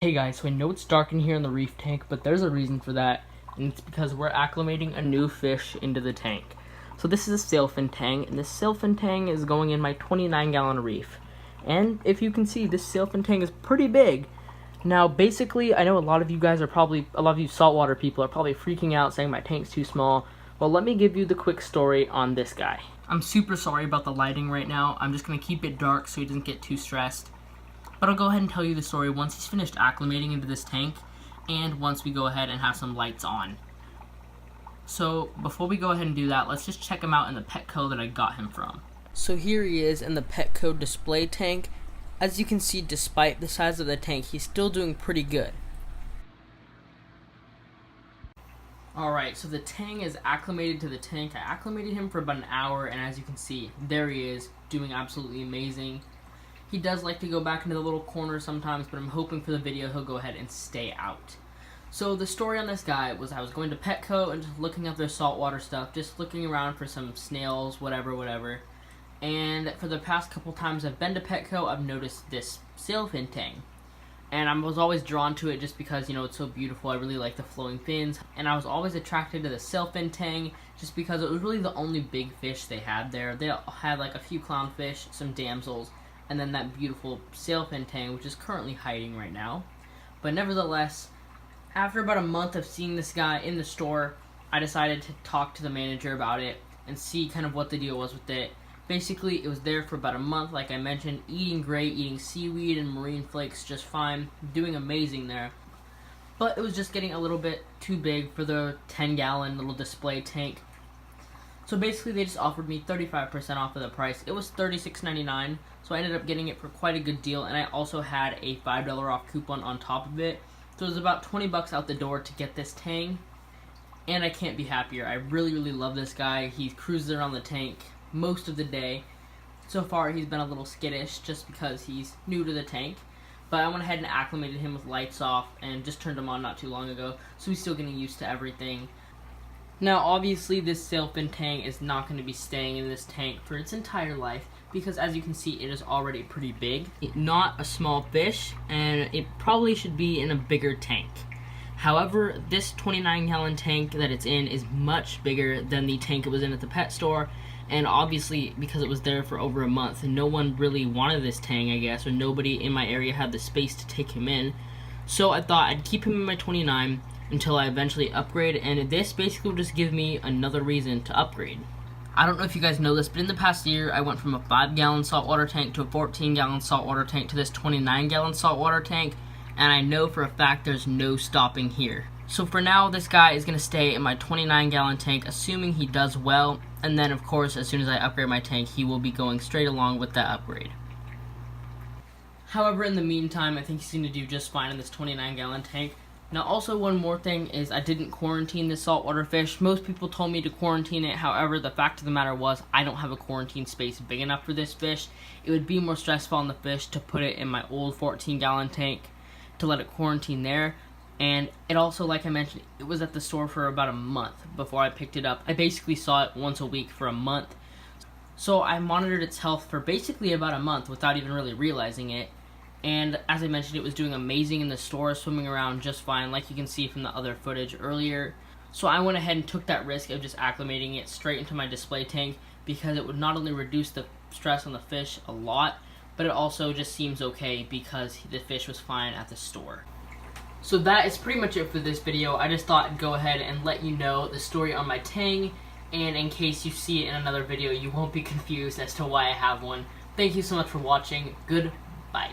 Hey guys, so I know it's dark in here in the reef tank, but there's a reason for that, and it's because we're acclimating a new fish into the tank. So this is a Sailfin Tang, and this Sailfin Tang is going in my 29-gallon reef. And if you can see, this Sailfin Tang is pretty big. Now, basically, I know a lot of you saltwater people are probably freaking out saying my tank's too small. Well, let me give you the quick story on this guy. I'm super sorry about the lighting right now. I'm just going to keep it dark so he doesn't get too stressed. But I'll go ahead and tell you the story once he's finished acclimating into this tank and once we go ahead and have some lights on. So before we go ahead and do that, let's just check him out in the Petco that I got him from. So here he is in the Petco display tank. As you can see, despite the size of the tank, he's still doing pretty good. Alright, so the Tang is acclimated to the tank. I acclimated him for about an hour, and as you can see, there he is, doing absolutely amazing. He does like to go back into the little corner sometimes, but I'm hoping for the video he'll go ahead and stay out. So the story on this guy was I was going to Petco and just looking up their saltwater stuff, just looking around for some snails, whatever. And for the past couple times I've been to Petco, I've noticed this Sailfin Tang. And I was always drawn to it just because, you know, it's so beautiful. I really like the flowing fins. And I was always attracted to the Sailfin Tang just because it was really the only big fish they had there. They had like a few clownfish, some damsels, and then that beautiful Sailfin Tang, which is currently hiding right now. But nevertheless, after about a month of seeing this guy in the store, I decided to talk to the manager about it and see kind of what the deal was with it. Basically, it was there for about a month, like I mentioned, eating great, eating seaweed and marine flakes just fine, doing amazing there. But it was just getting a little bit too big for the 10-gallon little display tank. So basically, they just offered me 35% off of the price. It was $36.99, so I ended up getting it for quite a good deal, and I also had a $5 off coupon on top of it. So it was about 20 bucks out the door to get this Tang, and I can't be happier. I really love this guy. He cruises around the tank most of the day. So far he's been a little skittish just because he's new to the tank, but I went ahead and acclimated him with lights off and just turned him on not too long ago, so he's still getting used to everything. Now obviously this Sailfin Tang is not going to be staying in this tank for its entire life because as you can see it is already pretty big. Not a small fish, and it probably should be in a bigger tank. However, this 29-gallon tank that it's in is much bigger than the tank it was in at the pet store. And obviously, because it was there for over a month, no one really wanted this Tang, I guess, or nobody in my area had the space to take him in. So I thought I'd keep him in my 29 until I eventually upgrade, and this basically will just give me another reason to upgrade. I don't know if you guys know this, but in the past year, I went from a 5-gallon saltwater tank to a 14-gallon saltwater tank to this 29-gallon saltwater tank, and I know for a fact there's no stopping here. So for now, this guy is going to stay in my 29-gallon tank, assuming he does well, and then of course, as soon as I upgrade my tank, he will be going straight along with that upgrade. However, in the meantime, I think he's going to do just fine in this 29-gallon tank. Now also, one more thing is I didn't quarantine this saltwater fish. Most people told me to quarantine it, however, the fact of the matter was I don't have a quarantine space big enough for this fish. It would be more stressful on the fish to put it in my old 14-gallon tank to let it quarantine there. And it also, like I mentioned, it was at the store for about a month before I picked it up. I basically saw it once a week for a month. So I monitored its health for basically about a month without even really realizing it. And as I mentioned, it was doing amazing in the store, swimming around just fine, like you can see from the other footage earlier. So I went ahead and took that risk of just acclimating it straight into my display tank because it would not only reduce the stress on the fish a lot, but it also just seems okay because the fish was fine at the store. So that is pretty much it for this video. I just thought I'd go ahead and let you know the story on my Tang, and in case you see it in another video, you won't be confused as to why I have one. Thank you so much for watching. Goodbye.